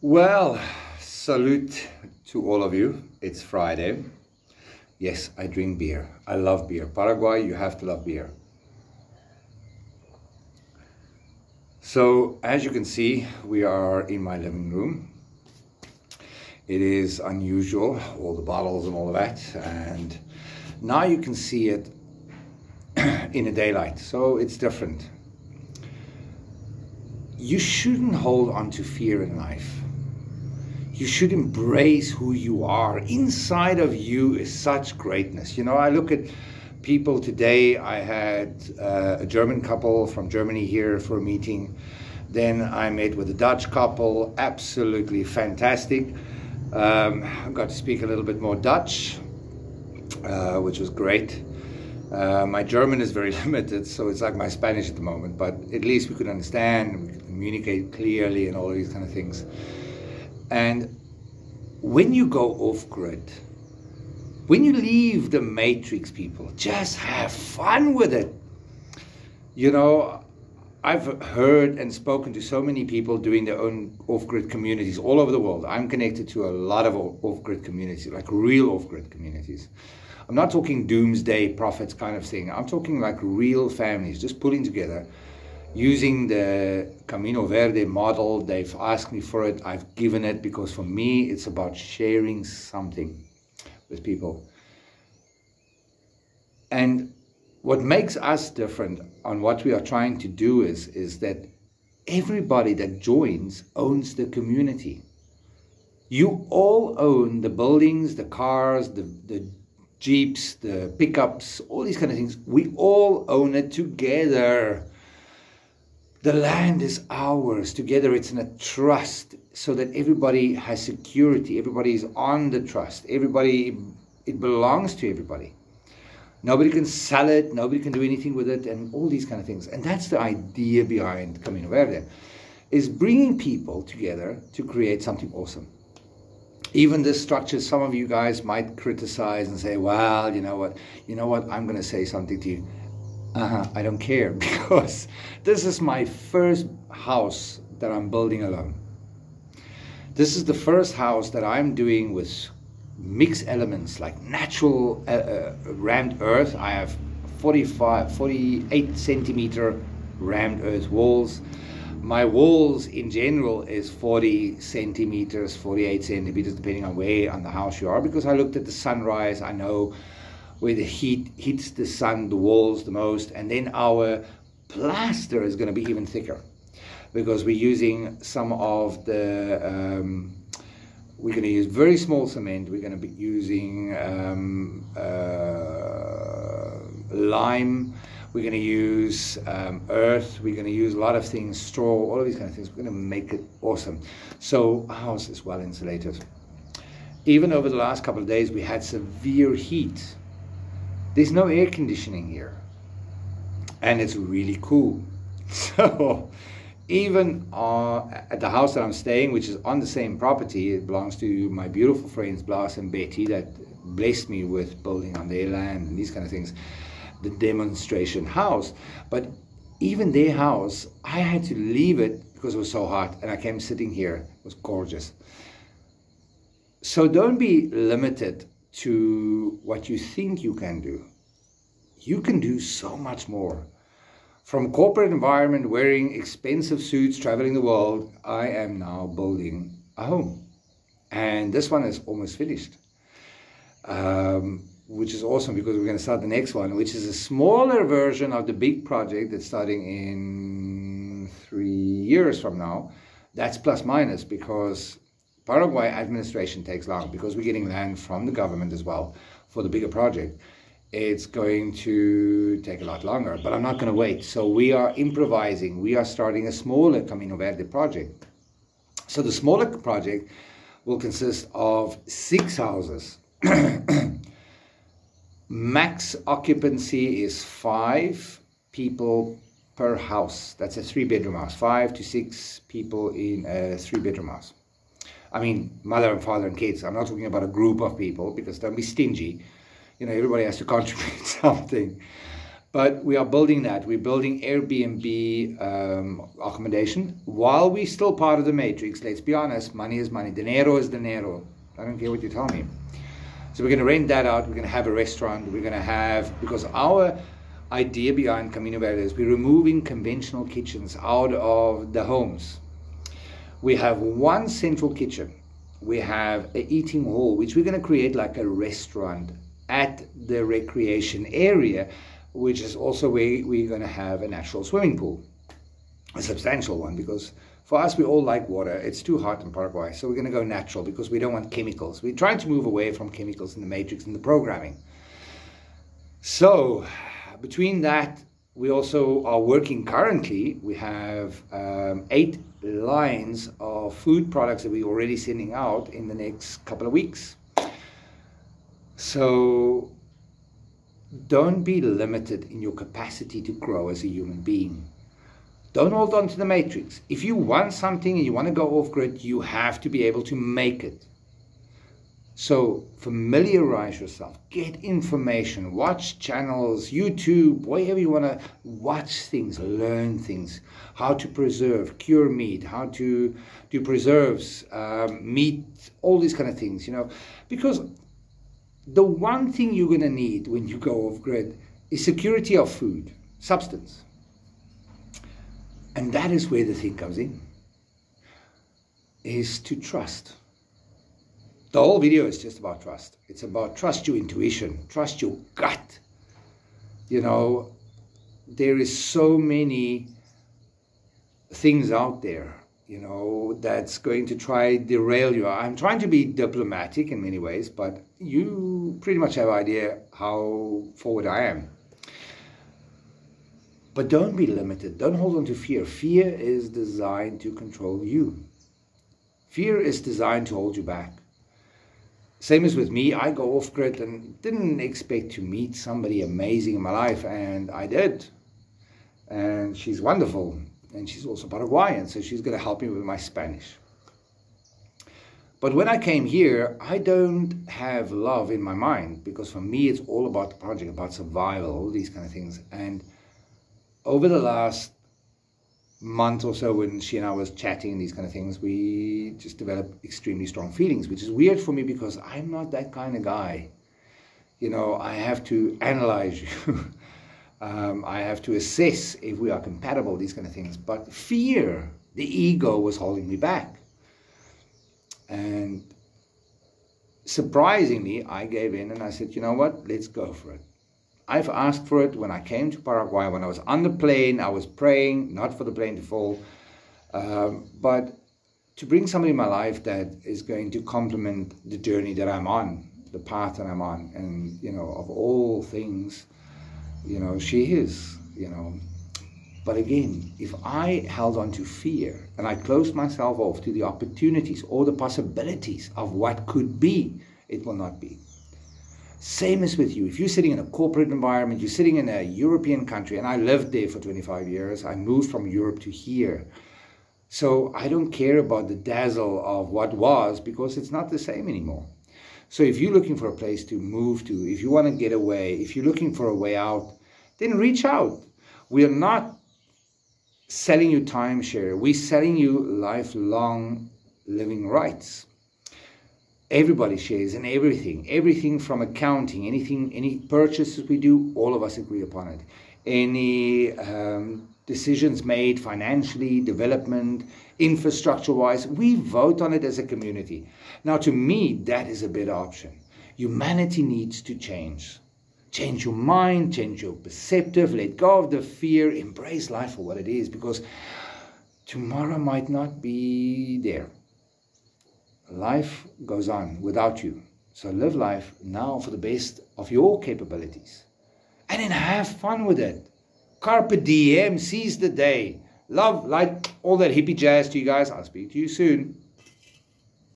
Well, salute to all of you. It's Friday. Yes, I drink beer. I love beer. Paraguay, you have to love beer. So, as you can see, we are in my living room. It is unusual, all the bottles and all of that. And now you can see it in the daylight. So it's different. You shouldn't hold on to fear in life. You should embrace who you are. Inside of you is such greatness. You know, I look at people today. I had a German couple from Germany here for a meeting. Then I met with a Dutch couple, absolutely fantastic. I got to speak a little bit more Dutch, which was great. My German is very limited, so it's like my Spanish at the moment, but at least we could understand, we could communicate clearly and all of these kind of things. And when you go off-grid, when you leave the matrix, people, just have fun with it. You know, I've heard and spoken to so many people doing their own off-grid communities all over the world. I'm connected to a lot of off-grid communities, like real off-grid communities. I'm not talking doomsday prophets kind of thing. I'm talking like real families, just pulling together, using the Camino Verde model. They've asked me for it. I've given it because for me, it's about sharing something with people. And what makes us different on what we are trying to do is that everybody that joins owns the community. You all own the buildings, the cars, the Jeeps, the pickups, all these kind of things. We all own it together. The land is ours. Together it's in a trust so that everybody has security. Everybody is on the trust. Everybody, it belongs to everybody. Nobody can sell it. Nobody can do anything with it and all these kind of things. And that's the idea behind Camino Verde, is bringing people together to create something awesome. Even this structure, some of you guys might criticize and say, well, you know what, I'm going to say something to you. I don't care, because this is my first house that I'm building alone. This is the first house that I'm doing with mixed elements like natural rammed earth. I have 48 centimeter rammed earth walls. My walls in general is 40 centimeters, 48 centimeters, depending on where on the house you are, because I looked at the sunrise. I know where the heat hits the sun, the walls the most, and then our plaster is going to be even thicker because we're using some of the, we're going to use very small cement. We're going to be using lime. We're going to use earth. We're going to use a lot of things, straw, all of these kind of things. We're going to make it awesome. So our house is well insulated. Even over the last couple of days, we had severe heat. There's no air conditioning here, and it's really cool. So even at the house that I'm staying, which is on the same property, it belongs to my beautiful friends Blas and Betty that blessed me with building on their land and these kind of things, the demonstration house. But even their house, I had to leave it because it was so hot, and I came sitting here. It was gorgeous. So don't be limited to what you think you can do. You can do so much more. From corporate environment, wearing expensive suits, traveling the world, I am now building a home. And this one is almost finished, which is awesome because we're going to start the next one, which is a smaller version of the big project that's starting in 3 years from now. That's plus minus, because Paraguay administration takes long, because we're getting land from the government as well for the bigger project. It's going to take a lot longer, but I'm not going to wait. So we are improvising. We are starting a smaller Camino Verde project. So the smaller project will consist of 6 houses. Max occupancy is 5 people per house. That's a 3-bedroom house. 5 to 6 people in a 3-bedroom house. I mean, mother and father and kids. I'm not talking about a group of people, because don't be stingy. You know, everybody has to contribute something. But we are building that. We're building Airbnb accommodation while we're still part of the matrix. Let's be honest, money is money. Dinero is dinero. I don't care what you tell me. So we're going to rent that out. We're going to have a restaurant. We're going to have, because our idea behind Camino Verde is we're removing conventional kitchens out of the homes. We have one central kitchen. We have an eating hall, which we're going to create like a restaurant at the recreation area, which is also where we're going to have a natural swimming pool, a substantial one, because for us, we all like water. It's too hot in Paraguay, so we're going to go natural because we don't want chemicals. We're trying to move away from chemicals in the matrix and the programming. So between that, we also are working currently. We have 8 lines of food products that we're already sending out in the next couple of weeks. So don't be limited in your capacity to grow as a human being. Don't hold on to the matrix. If you want something and you want to go off grid, you have to be able to make it. So familiarize yourself, get information, watch channels, YouTube, wherever you want to watch things, learn things, how to preserve, cure meat, how to do preserves, meat, all these kind of things, you know, because the one thing you're going to need when you go off grid is security of food, substance. And that is where the thing comes in, is to trust. The whole video is just about trust. It's about trust your intuition, trust your gut. You know, there is so many things out there, you know, that's going to try derail you. I'm trying to be diplomatic in many ways, but you pretty much have an idea how forward I am. But don't be limited. Don't hold on to fear. Fear is designed to control you. Fear is designed to hold you back. Same as with me. I go off grid and didn't expect to meet somebody amazing in my life, and I did. And she's wonderful. And she's also Paraguayan, so she's going to help me with my Spanish. But when I came here, I don't have love in my mind, because for me it's all about the project, about survival, all these kind of things. And over the last month or so, when she and I was chatting and these kind of things, we just developed extremely strong feelings, which is weird for me because I'm not that kind of guy. You know, I have to analyze you. I have to assess if we are compatible, these kind of things. But fear, the ego, was holding me back. And surprisingly, I gave in and I said, you know what, let's go for it. I've asked for it when I came to Paraguay. When I was on the plane, I was praying, not for the plane to fall, but to bring somebody in my life that is going to complement the journey that I'm on, the path that I'm on. And, you know, of all things, you know, she is, you know. But again, if I held on to fear and I closed myself off to the opportunities or the possibilities of what could be, it will not be. Same as with you. If you're sitting in a corporate environment, you're sitting in a European country, and I lived there for 25 years. I moved from Europe to here. So I don't care about the dazzle of what was, because it's not the same anymore. So if you're looking for a place to move to, if you want to get away, if you're looking for a way out, then reach out. We are not selling you timeshare. We're selling you lifelong living rights. Everybody shares in everything from accounting, any purchases we do, all of us agree upon it. Any decisions made financially, development, infrastructure-wise, we vote on it as a community. Now, to me, that is a better option. Humanity needs to change. Change your mind, change your perceptive, let go of the fear, embrace life for what it is, because tomorrow might not be there. Life goes on without you. So live life now for the best of your capabilities. And then have fun with it. Carpe diem, seize the day. Love, light, all that hippie jazz to you guys. I'll speak to you soon.